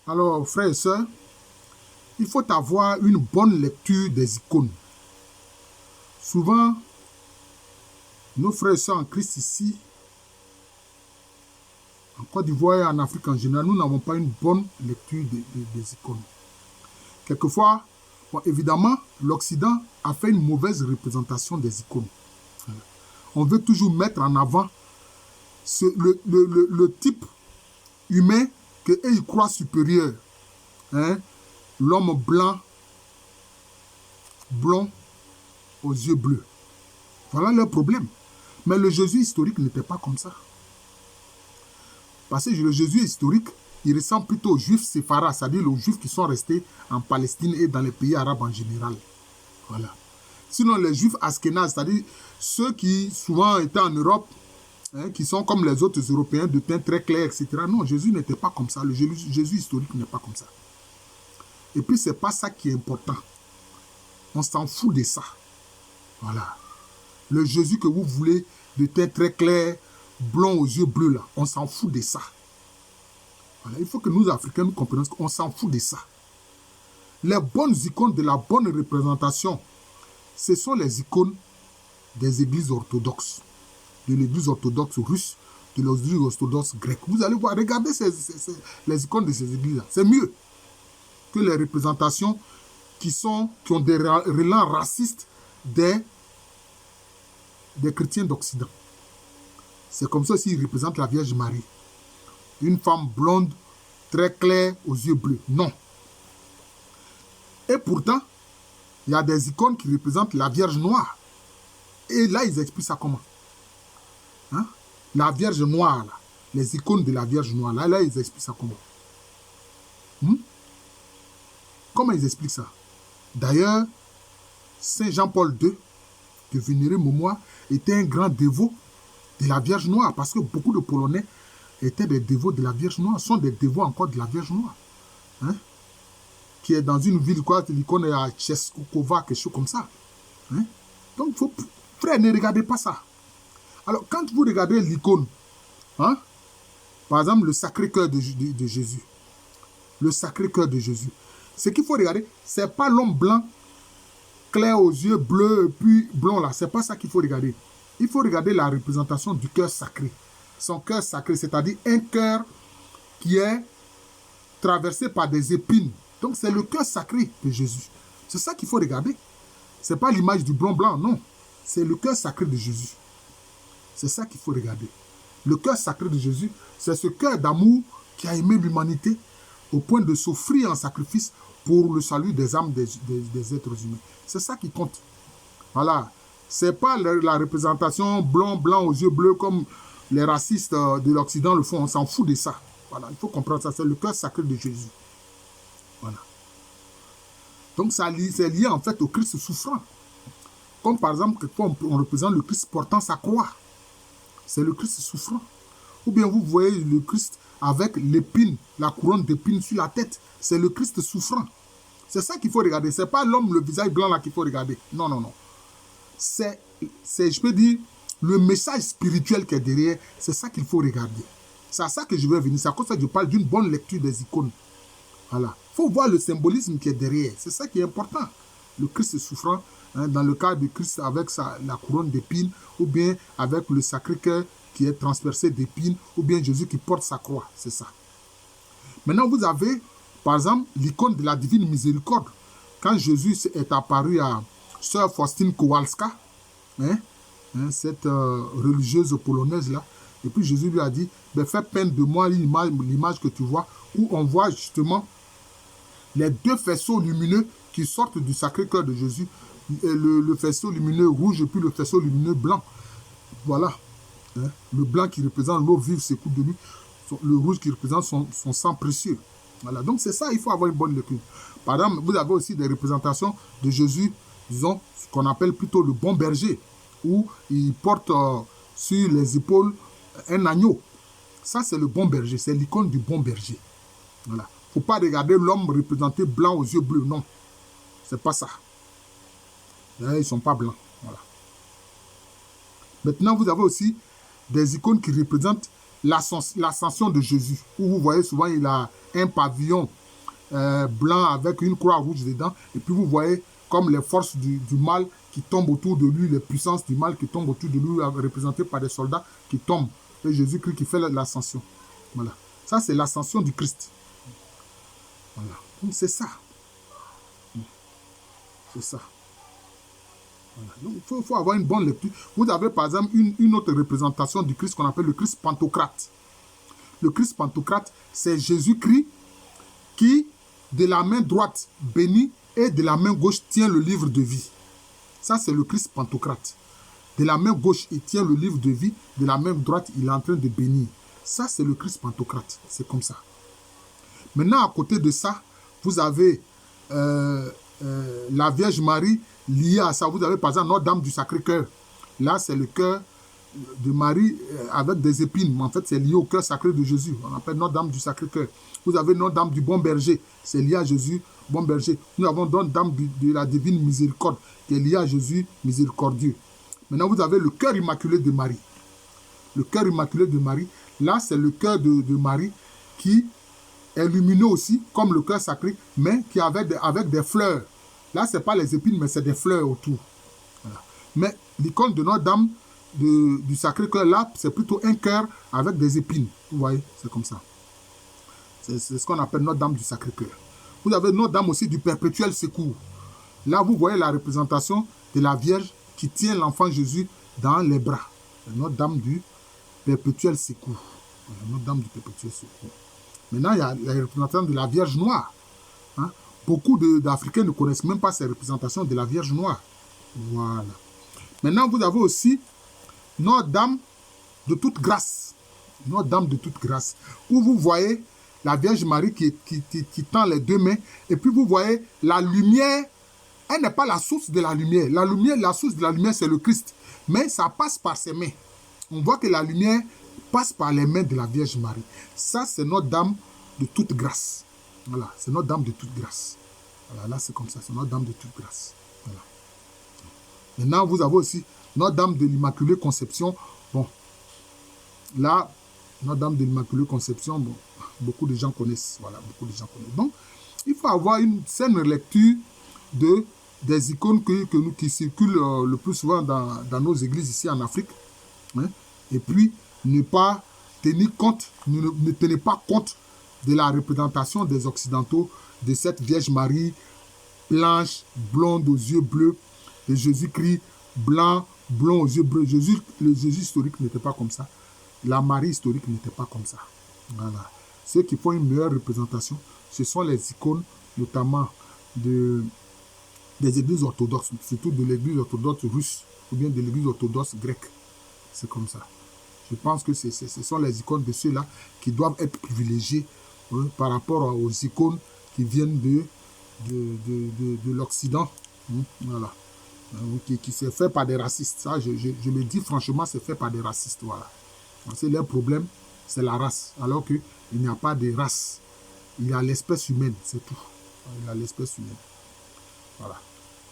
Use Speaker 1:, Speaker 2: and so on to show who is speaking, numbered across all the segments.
Speaker 1: Alors, frères et sœurs, il faut avoir une bonne lecture des icônes. Souvent, nos frères et sœurs en Christ ici, en Côte d'Ivoire et en Afrique en général, nous n'avons pas une bonne lecture des icônes. Quelquefois, bon, évidemment, l'Occident a fait une mauvaise représentation des icônes. On veut toujours mettre en avant le type humain qu'eux ils croient supérieur. Hein? L'homme blanc, blond, aux yeux bleus. Voilà leur problème. Mais le Jésus historique n'était pas comme ça. Parce que le Jésus historique, il ressemble plutôt aux juifs séfarades, c'est-à-dire aux juifs qui sont restés en Palestine et dans les pays arabes en général. Voilà. Sinon, les juifs askénazes, c'est-à-dire ceux qui souvent étaient en Europe, hein, qui sont comme les autres Européens de teint très clair, etc. Non, Jésus n'était pas comme ça. Le Jésus historique n'est pas comme ça. Et puis, ce n'est pas ça qui est important. On s'en fout de ça. Voilà. Le Jésus que vous voulez, de teint très clair, blond aux yeux bleus, là, on s'en fout de ça. Voilà. Il faut que nous, Africains, nous comprenions qu'on s'en fout de ça. Les bonnes icônes de la bonne représentation, ce sont les icônes des églises orthodoxes, de l'église orthodoxe russe, de l'église orthodoxe grecque. Vous allez voir, regardez les icônes de ces églises-là. C'est mieux que les représentations qui ont des relents racistes des chrétiens d'Occident. C'est comme ça s'ils représentent la Vierge Marie. Une femme blonde, très claire, aux yeux bleus. Non. Et pourtant, il y a des icônes qui représentent la Vierge noire. Et là, ils expliquent ça comment? Hein? La Vierge noire, là. Les icônes de la Vierge noire, là, ils expliquent ça comment? Comment ils expliquent ça? D'ailleurs, Saint Jean-Paul II, de Vénéré Momois, était un grand dévot de la Vierge noire, parce que beaucoup de Polonais étaient des dévots de la Vierge noire, sont des dévots encore de la Vierge noire. Hein? Qui est dans une ville, quoi, l'icône est à Tcheskokova, quelque chose comme ça. Hein? Donc, frère, ne regardez pas ça. Alors, quand vous regardez l'icône, hein, par exemple, le Sacré-Cœur de Jésus, le Sacré-Cœur de Jésus, ce qu'il faut regarder, ce n'est pas l'homme blanc, clair aux yeux bleus, puis blond là, ce n'est pas ça qu'il faut regarder. Il faut regarder la représentation du cœur sacré. Son cœur sacré, c'est-à-dire un cœur qui est traversé par des épines. Donc, c'est le cœur sacré de Jésus. C'est ça qu'il faut regarder. Ce n'est pas l'image du blond blanc, non. C'est le cœur sacré de Jésus. C'est ça qu'il faut regarder. Le cœur sacré de Jésus, c'est ce cœur d'amour qui a aimé l'humanité au point de s'offrir en sacrifice pour le salut des âmes des êtres humains. C'est ça qui compte. Voilà. Ce n'est pas la représentation blanc aux yeux bleus comme les racistes de l'Occident le font. On s'en fout de ça. Voilà. Il faut comprendre ça. C'est le cœur sacré de Jésus. Voilà. Donc, c'est lié en fait au Christ souffrant. Comme par exemple, quelquefois on représente le Christ portant sa croix. C'est le Christ souffrant. Ou bien vous voyez le Christ avec l'épine, la couronne d'épines sur la tête. C'est le Christ souffrant. C'est ça qu'il faut regarder. Ce n'est pas l'homme, le visage blanc là qu'il faut regarder. Non, non, non. C'est, je peux dire, le message spirituel qui est derrière. C'est ça qu'il faut regarder. C'est à ça que je vais venir. C'est à cause de ça que je parle d'une bonne lecture des icônes. Voilà. Il faut voir le symbolisme qui est derrière. C'est ça qui est important. Le Christ souffrant, hein, dans le cas du Christ avec la couronne d'épines, ou bien avec le Sacré-Cœur qui est transpercé d'épines, ou bien Jésus qui porte sa croix. C'est ça. Maintenant, vous avez, par exemple, l'icône de la divine miséricorde. Quand Jésus est apparu à Sœur Faustine Kowalska, hein, cette religieuse polonaise-là, et puis Jésus lui a dit, ben, fais peine de moi l'image que tu vois, où on voit justement les deux faisceaux lumineux qui sortent du Sacré-Cœur de Jésus, le faisceau lumineux rouge et puis le faisceau lumineux blanc. Voilà. Hein? Le blanc qui représente l'eau vive s'écoule de lui, le rouge qui représente son sang précieux. Voilà. Donc c'est ça, il faut avoir une bonne lecture. Par exemple, vous avez aussi des représentations de Jésus, disons, ce qu'on appelle plutôt le bon berger, où il porte sur les épaules un agneau. Ça, c'est le bon berger, c'est l'icône du bon berger. Voilà. Il ne faut pas regarder l'homme représenté blanc aux yeux bleus, non. C'est pas ça. Ils ne sont pas blancs. Voilà. Maintenant, vous avez aussi des icônes qui représentent l'ascension de Jésus, où vous voyez souvent il a un pavillon blanc avec une croix rouge dedans, et puis vous voyez comme les forces du mal qui tombent autour de lui, les puissances du mal qui tombent autour de lui, représentées par des soldats qui tombent, et Jésus-Christ qui fait l'ascension. Voilà. Ça, c'est l'ascension du Christ. Voilà. Donc, c'est ça. C'est ça. Voilà. Donc, il faut avoir une bonne lecture. Vous avez, par exemple, une autre représentation du Christ qu'on appelle le Christ Pantocrate. Le Christ Pantocrate, c'est Jésus-Christ qui, de la main droite, bénit et de la main gauche, tient le livre de vie. Ça, c'est le Christ Pantocrate. De la main gauche, il tient le livre de vie. De la main droite, il est en train de bénir. Ça, c'est le Christ Pantocrate. C'est comme ça. Maintenant, à côté de ça, vous avez la Vierge Marie liée à ça. Vous avez, par exemple, Notre-Dame du Sacré-Cœur. Là, c'est le cœur de Marie avec des épines. En fait, c'est lié au cœur sacré de Jésus. On appelle Notre-Dame du Sacré-Cœur. Vous avez Notre-Dame du Bon Berger. C'est lié à Jésus, Bon Berger. Nous avons Notre-Dame de la Divine Miséricorde, qui est liée à Jésus, miséricordieux. Maintenant, vous avez le cœur immaculé de Marie. Le cœur immaculé de Marie, là, c'est le cœur de Marie qui est lumineux aussi, comme le cœur sacré, mais qui est avec des fleurs. Là, ce n'est pas les épines, mais c'est des fleurs autour. Voilà. Mais l'icône de Notre-Dame du Sacré-Cœur, là, c'est plutôt un cœur avec des épines. Vous voyez, c'est comme ça. C'est ce qu'on appelle Notre-Dame du Sacré-Cœur. Vous avez Notre-Dame aussi du Perpétuel Secours. Là, vous voyez la représentation de la Vierge qui tient l'enfant Jésus dans les bras. Notre-Dame du Perpétuel Secours. Notre-Dame du Perpétuel Secours. Maintenant, il y a la représentation de la Vierge Noire. Hein? Beaucoup d'Africains ne connaissent même pas ces représentations de la Vierge Noire. Voilà. Maintenant, vous avez aussi Notre-Dame de toute grâce. Notre-Dame de toute grâce. Où vous voyez la Vierge Marie qui tend les deux mains. Et puis vous voyez la lumière. Elle n'est pas la source de la lumière. La source de la lumière, c'est le Christ. Mais ça passe par ses mains. On voit que la lumière passe par les mains de la Vierge Marie. Ça, c'est Notre-Dame de toute grâce. Voilà, c'est Notre-Dame de toute grâce. Voilà, là, c'est comme ça, c'est Notre-Dame de toute grâce. Voilà. Maintenant, vous avez aussi Notre-Dame de l'Immaculée Conception. Bon, là, Notre-Dame de l'Immaculée Conception, bon, beaucoup de gens connaissent. Voilà, beaucoup de gens connaissent. Donc, il faut avoir une saine lecture des icônes qui circulent le plus souvent dans nos églises ici en Afrique. Hein? Et puis, ne pas tenir compte, ne tenez pas compte de la représentation des Occidentaux de cette Vierge Marie blanche, blonde aux yeux bleus, de Jésus-Christ blanc, blond aux yeux bleus. Le Jésus historique n'était pas comme ça. La Marie historique n'était pas comme ça. Voilà. Ceux qui font une meilleure représentation, ce sont les icônes, notamment des églises orthodoxes, surtout de l'église orthodoxe russe ou bien de l'église orthodoxe grecque. C'est comme ça. Je pense que ce sont les icônes de ceux-là qui doivent être privilégiés par rapport aux icônes qui viennent de l'Occident. Voilà. Qui s'est fait par des racistes. Ça, je le dis franchement, c'est fait par des racistes. Voilà. Parce que leur problème, c'est la race. Alors qu'il n'y a pas de race. Il y a l'espèce humaine, c'est tout. Il y a l'espèce humaine. Voilà.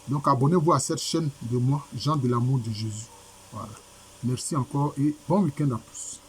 Speaker 1: Donc, abonnez-vous à cette chaîne de moi, Jean de l'amour de Jésus. Voilà. Merci encore et bon week-end à tous.